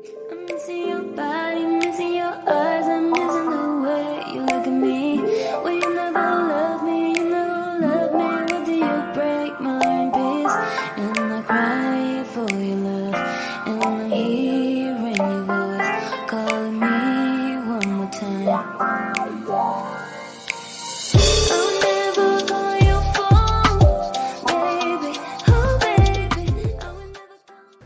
I'm missing your body, missing your eyes, I'm missing the way you look at me. Well, you never love me, you never love me. What do you break my in peace? And I cry for your love, and I'm hearing your voice calling me one more time. I'll never call your phone, baby, oh baby. I would never.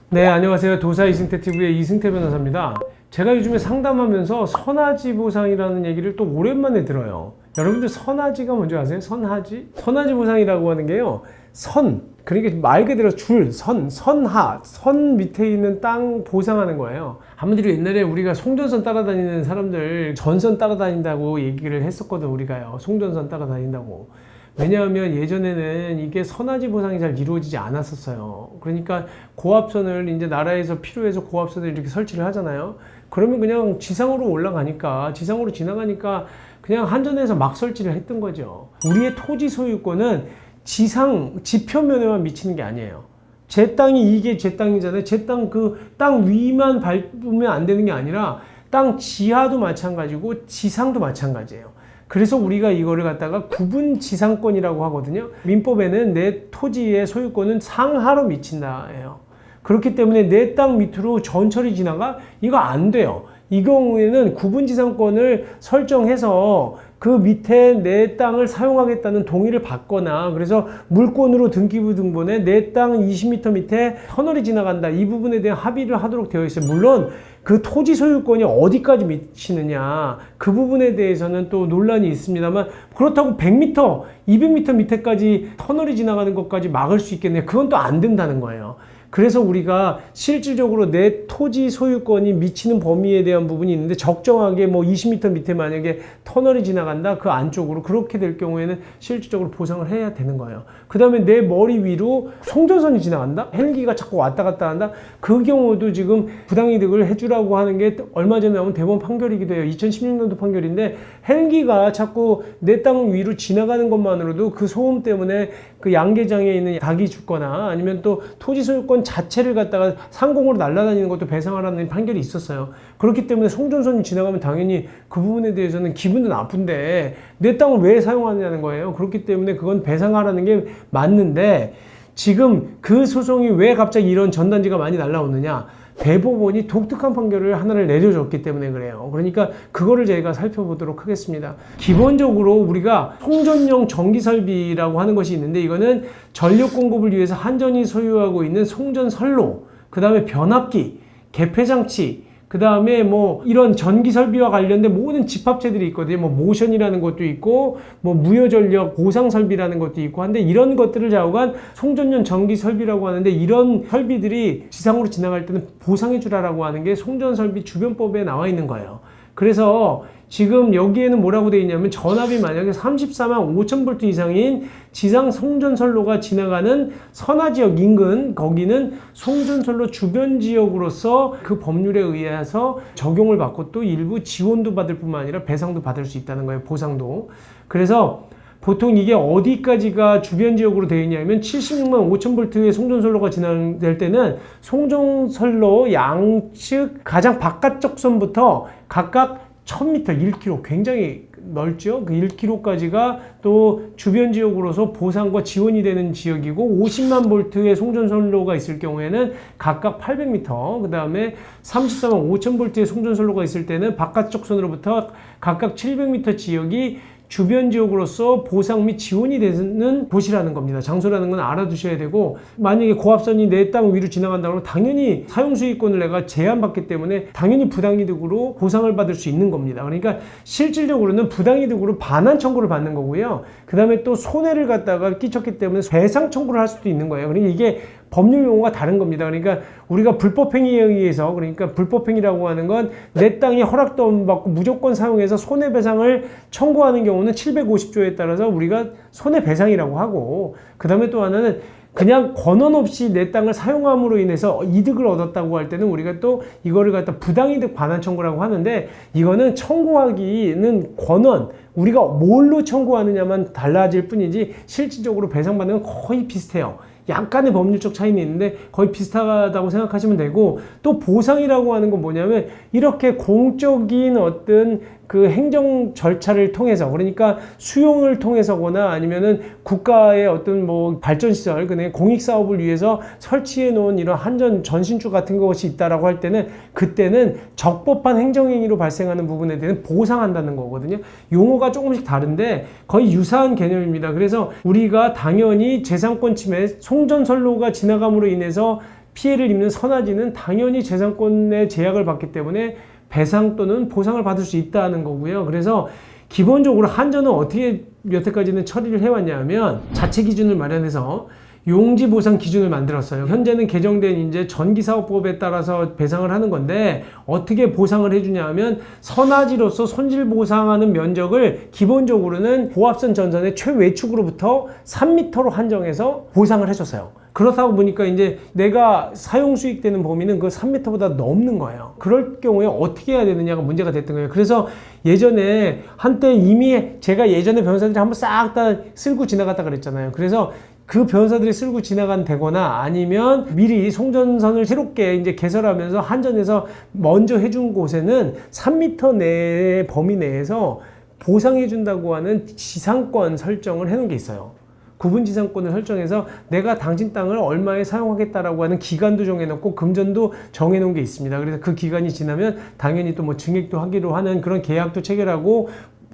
네, 안녕하세요. 도사 이승태 TV의 이승태 변호사입니다. 제가 요즘에 상담하면서 선하지 보상이라는 얘기를 또 오랜만에 들어요. 여러분들 선하지가 뭔지 아세요? 선하지? 선하지 보상이라고 하는 게요. 선, 그러니까 말 그대로 줄, 선하, 선 밑에 있는 땅 보상하는 거예요. 한분들이 옛날에 우리가 송전선 따라다니는 사람들 전선 따라다닌다고 얘기를 했었거든, 우리가요. 송전선 따라다닌다고. 왜냐하면 예전에는 이게 선하지 보상이 잘 이루어지지 않았었어요. 그러니까 고압선을 이제 나라에서 필요해서 고압선을 이렇게 설치를 하잖아요. 그러면 그냥 지상으로 올라가니까, 지상으로 지나가니까 그냥 한전에서 막 설치를 했던 거죠. 우리의 토지 소유권은 지표면에만 미치는 게 아니에요. 제 땅이 이게 제 땅이잖아요. 제 땅, 그 땅 위만 밟으면 안 되는 게 아니라 땅 지하도 마찬가지고 지상도 마찬가지예요. 그래서 우리가 이거를 갖다가 구분 지상권이라고 하거든요. 민법에는 내 토지의 소유권은 상하로 미친다예요. 그렇기 때문에 내 땅 밑으로 전철이 지나가? 이거 안 돼요. 이 경우에는 구분 지상권을 설정해서 그 밑에 내 땅을 사용하겠다는 동의를 받거나, 그래서 물권으로 등기부 등본에 내 땅 20m 밑에 터널이 지나간다, 이 부분에 대한 합의를 하도록 되어 있어요. 물론 그 토지 소유권이 어디까지 미치느냐, 그 부분에 대해서는 또 논란이 있습니다만, 그렇다고 100m, 200m 밑에까지 터널이 지나가는 것까지 막을 수 있겠네요. 그건 또 안 된다는 거예요. 그래서 우리가 실질적으로 내 토지 소유권이 미치는 범위에 대한 부분이 있는데, 적정하게 뭐 20m 밑에 만약에 터널이 지나간다, 그 안쪽으로, 그렇게 될 경우에는 실질적으로 보상을 해야 되는 거예요. 그 다음에 내 머리 위로 송전선이 지나간다? 헬기가 자꾸 왔다 갔다 한다? 그 경우도 지금 부당이득을 해주라고 하는 게 얼마 전에 나온 대법원 판결이기도 해요. 2016년도 판결인데, 헬기가 자꾸 내 땅 위로 지나가는 것만으로도 그 소음 때문에 그 양계장에 있는 닭이 죽거나, 아니면 또 토지 소유권 자체를 갖다가 상공으로 날아다니는 것도 배상하라는 판결이 있었어요. 그렇기 때문에 송전선이 지나가면 당연히 그 부분에 대해서는 기분도 나쁜데 내 땅을 왜 사용하느냐는 거예요. 그렇기 때문에 그건 배상하라는 게 맞는데, 지금 그 소송이 왜 갑자기 이런 전단지가 많이 날라오느냐, 대법원이 독특한 판결을 하나를 내려줬기 때문에 그래요. 그러니까 그거를 저희가 살펴보도록 하겠습니다. 기본적으로 우리가 송전용 전기설비라고 하는 것이 있는데, 이거는 전력 공급을 위해서 한전이 소유하고 있는 송전선로, 그 다음에 변압기, 개폐장치, 그 다음에 뭐 이런 전기 설비와 관련된 모든 집합체들이 있거든요. 뭐 모션이라는 것도 있고, 뭐 무효전력 보상 설비라는 것도 있고 한데, 이런 것들을 좌우한 송전용 전기 설비라고 하는데, 이런 설비들이 지상으로 지나갈 때는 보상해 주라라고 하는 게 송전설비 주변법에 나와 있는 거예요. 그래서 지금 여기에는 뭐라고 되어 있냐면, 전압이 만약에 34만 5천 볼트 이상인 지상 송전선로가 지나가는 선화지역 인근, 거기는 송전선로 주변 지역으로서 그 법률에 의해서 적용을 받고 또 일부 지원도 받을 뿐만 아니라 배상도 받을 수 있다는 거예요. 보상도. 그래서 보통 이게 어디까지가 주변 지역으로 되어 있냐면, 76만 5천 볼트의 송전선로가 지나갈 때는 송전선로 양측 가장 바깥쪽 선부터 각각 1000m, 1km, 굉장히 넓죠. 그 1km까지가 또 주변 지역으로서 보상과 지원이 되는 지역이고, 50만 볼트의 송전선로가 있을 경우에는 각각 800m, 그 다음에 34만 5천 볼트의 송전선로가 있을 때는 바깥쪽 선으로부터 각각 700m 지역이 주변 지역으로서 보상 및 지원이 되는 곳이라는 겁니다. 장소라는 건 알아두셔야 되고, 만약에 고압선이 내 땅 위로 지나간다 그러면 당연히 사용수익권을 내가 제한받기 때문에 당연히 부당이득으로 보상을 받을 수 있는 겁니다. 그러니까 실질적으로는 부당이득으로 반환 청구를 받는 거고요. 그 다음에 또 손해를 갖다가 끼쳤기 때문에 배상 청구를 할 수도 있는 거예요. 그러니까 이게 법률 용어가 다른 겁니다. 그러니까 우리가 불법행위에 의해서, 그러니까 불법행위라고 하는 건 내 땅이 허락도 안 받고 무조건 사용해서 손해배상을 청구하는 경우는 750조에 따라서 우리가 손해배상이라고 하고, 그 다음에 또 하나는 그냥 권한 없이 내 땅을 사용함으로 인해서 이득을 얻었다고 할 때는 우리가 또 이거를 갖다 부당이득 반환 청구라고 하는데, 이거는 청구하기는 권한, 우리가 뭘로 청구하느냐만 달라질 뿐이지 실질적으로 배상받는 건 거의 비슷해요. 약간의 법률적 차이는 있는데 거의 비슷하다고 생각하시면 되고, 또 보상이라고 하는 건 뭐냐면 이렇게 공적인 어떤 그 행정 절차를 통해서, 그러니까 수용을 통해서거나 아니면은 국가의 어떤 뭐 발전시설, 그냥 공익사업을 위해서 설치해 놓은 이런 한전 전신주 같은 것이 있다라고 할 때는 그때는 적법한 행정행위로 발생하는 부분에 대해서 보상한다는 거거든요. 용어가 조금씩 다른데 거의 유사한 개념입니다. 그래서 우리가 당연히 재산권 침해, 송전선로가 지나감으로 인해서 피해를 입는 선화지는 당연히 재산권의 제약을 받기 때문에 배상 또는 보상을 받을 수 있다는 거고요. 그래서 기본적으로 한전은 어떻게 여태까지는 처리를 해왔냐면 자체 기준을 마련해서 용지 보상 기준을 만들었어요. 현재는 개정된 이제 전기사업법에 따라서 배상을 하는 건데 어떻게 보상을 해주냐 하면 선화지로서 손실 보상하는 면적을 기본적으로는 고압선 전선의 최외축으로부터 3m로 한정해서 보상을 해줬어요. 그렇다 보니까 이제 내가 사용 수익되는 범위는 그 3m보다 넘는 거예요. 그럴 경우에 어떻게 해야 되느냐가 문제가 됐던 거예요. 그래서 예전에 한때 이미 제가 예전에 변호사들이 한번 싹 다 쓸고 지나갔다 그랬잖아요. 그래서 그 변호사들이 쓸고 지나간다거나 아니면 미리 송전선을 새롭게 이제 개설하면서 한전에서 먼저 해준 곳에는 3m 내의 범위 내에서 보상해준다고 하는 지상권 설정을 해놓은 게 있어요. 구분지상권을 설정해서 내가 당신 땅을 얼마에 사용하겠다라고 하는 기간도 정해놓고 금전도 정해놓은 게 있습니다. 그래서 그 기간이 지나면 당연히 또 뭐 증액도 하기로 하는 그런 계약도 체결하고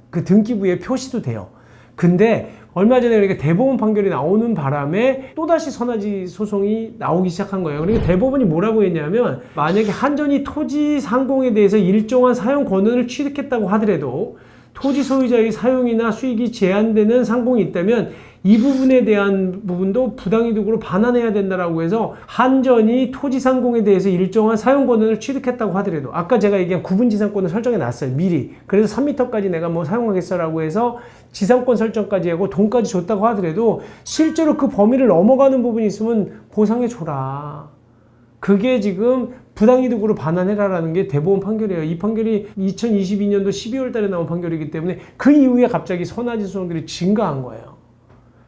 그 등기부에 표시도 돼요. 근데 얼마 전에 그러니까 대법원 판결이 나오는 바람에 또다시 선화지 소송이 나오기 시작한 거예요. 그러니까 대법원이 뭐라고 했냐면 만약에 한전이 토지 상공에 대해서 일정한 사용 권한을 취득했다고 하더라도 토지 소유자의 사용이나 수익이 제한되는 상공이 있다면 이 부분에 대한 부분도 부당이득으로 반환해야 된다라고 해서 한전이 토지 상공에 대해서 일정한 사용 권한을 취득했다고 하더라도 아까 제가 얘기한 구분지상권을 설정해 놨어요. 미리. 그래서 3m까지 내가 뭐 사용하겠어라고 해서 지상권 설정까지 하고 돈까지 줬다고 하더라도 실제로 그 범위를 넘어가는 부분이 있으면 보상해 줘라. 그게 지금 부당이득으로 반환해라라는 게 대법원 판결이에요. 이 판결이 2022년도 12월 달에 나온 판결이기 때문에 그 이후에 갑자기 선화지 소송들이 증가한 거예요.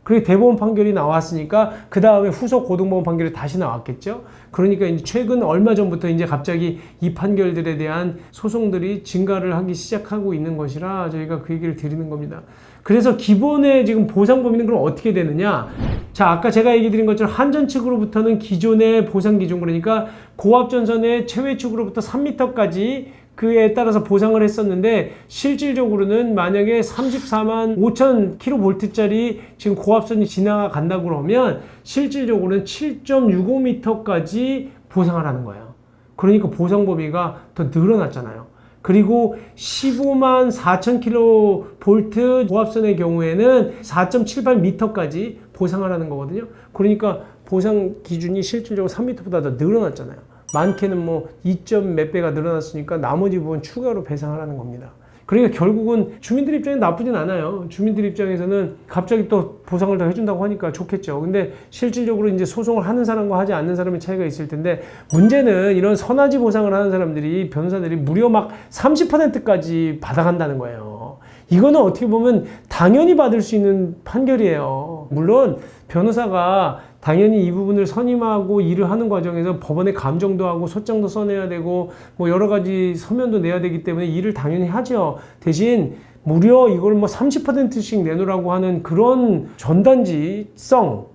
그리고 대법원 판결이 나왔으니까 그 다음에 후속 고등법원 판결이 다시 나왔겠죠. 그러니까 이제 최근 얼마 전부터 이제 갑자기 이 판결들에 대한 소송들이 증가를 하기 시작하고 있는 것이라 저희가 그 얘기를 드리는 겁니다. 그래서 기본의 지금 보상 범위는 그럼 어떻게 되느냐? 자, 아까 제가 얘기 드린 것처럼 한전 측으로부터는 기존의 보상 기준, 그러니까 고압전선의 최외축으로부터 3m까지 그에 따라서 보상을 했었는데 실질적으로는 만약에 34만 5천 kV짜리 지금 고압선이 지나간다고 그러면 실질적으로는 7.65m까지 보상을 하는 거예요. 그러니까 보상 범위가 더 늘어났잖아요. 그리고 15만 4천 kV 고압선의 경우에는 4.78m까지 보상을 하는 거거든요. 그러니까 보상 기준이 실질적으로 3m보다 더 늘어났잖아요. 많게는 뭐 2점 몇 배가 늘어났으니까 나머지 부분 추가로 배상하라는 겁니다. 그러니까 결국은 주민들 입장에 나쁘진 않아요. 주민들 입장에서는 갑자기 또 보상을 더 해준다고 하니까 좋겠죠. 근데 실질적으로 이제 소송을 하는 사람과 하지 않는 사람의 차이가 있을 텐데 문제는 이런 선화지 보상을 하는 사람들이 변호사들이 무려 막 30%까지 받아간다는 거예요. 이거는 어떻게 보면 당연히 받을 수 있는 판결이에요. 물론 변호사가 당연히 이 부분을 선임하고 일을 하는 과정에서 법원에 감정도 하고 소장도 써내야 되고 뭐 여러 가지 서면도 내야 되기 때문에 일을 당연히 하죠. 대신 무려 이걸 뭐 30%씩 내놓으라고 하는 그런 전단지성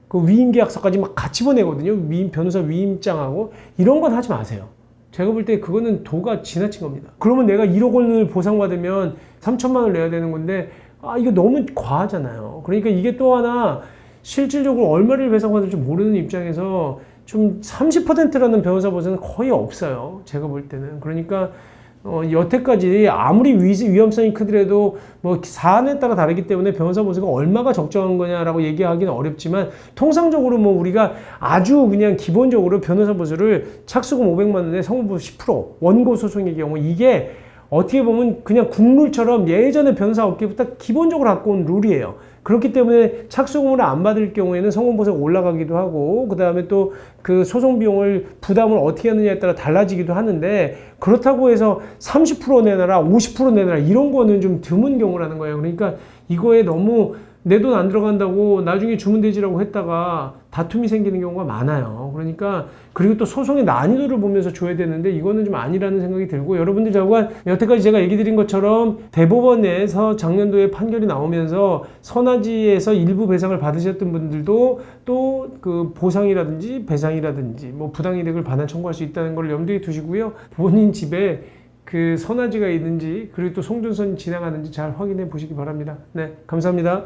그 위임계약서까지 막 같이 보내거든요. 변호사 위임장하고 이런 건 하지 마세요. 제가 볼 때 그거는 도가 지나친 겁니다. 그러면 내가 1억 원을 보상받으면 3천만 원을 내야 되는 건데 이거 너무 과하잖아요. 그러니까 이게 또 하나 실질적으로 얼마를 배상받을지 모르는 입장에서 좀 30%라는 변호사 보상은 거의 없어요. 제가 볼 때는. 그러니까 여태까지 아무리 위험성이 크더라도 뭐 사안에 따라 다르기 때문에 변호사 보수가 얼마가 적정한 거냐라고 얘기하기는 어렵지만 통상적으로 뭐 우리가 아주 그냥 기본적으로 변호사 보수를 착수금 500만 원에 성원보수 10% 원고 소송의 경우 이게 어떻게 보면 그냥 국룰처럼 예전에 변호사 업계부터 기본적으로 갖고 온 룰이에요. 그렇기 때문에 착수금을 안 받을 경우에는 성원보수가 올라가기도 하고 그 다음에 또 그 소송 비용을 부담을 어떻게 하느냐에 따라 달라지기도 하는데 그렇다고 해서 30% 내놔라 50% 내놔라 이런 거는 좀 드문 경우라는 거예요. 그러니까 이거에 너무 내 돈 안 들어간다고 나중에 주면 되지라고 했다가 다툼이 생기는 경우가 많아요. 그러니까 그리고 또 소송의 난이도를 보면서 줘야 되는데 이거는 좀 아니라는 생각이 들고, 여러분들 자관 여태까지 제가 얘기 드린 것처럼 대법원에서 작년도에 판결이 나오면서 선화지에서 일부 배상을 받으셨던 분들도 또 그 보상이라든지 배상이라든지 뭐 부당이득을 반환 청구할 수 있다는 걸 염두에 두시고요. 본인 집에 그 선화지가 있는지, 그리고 또 송전선이 지나가는지 잘 확인해 보시기 바랍니다. 네, 감사합니다.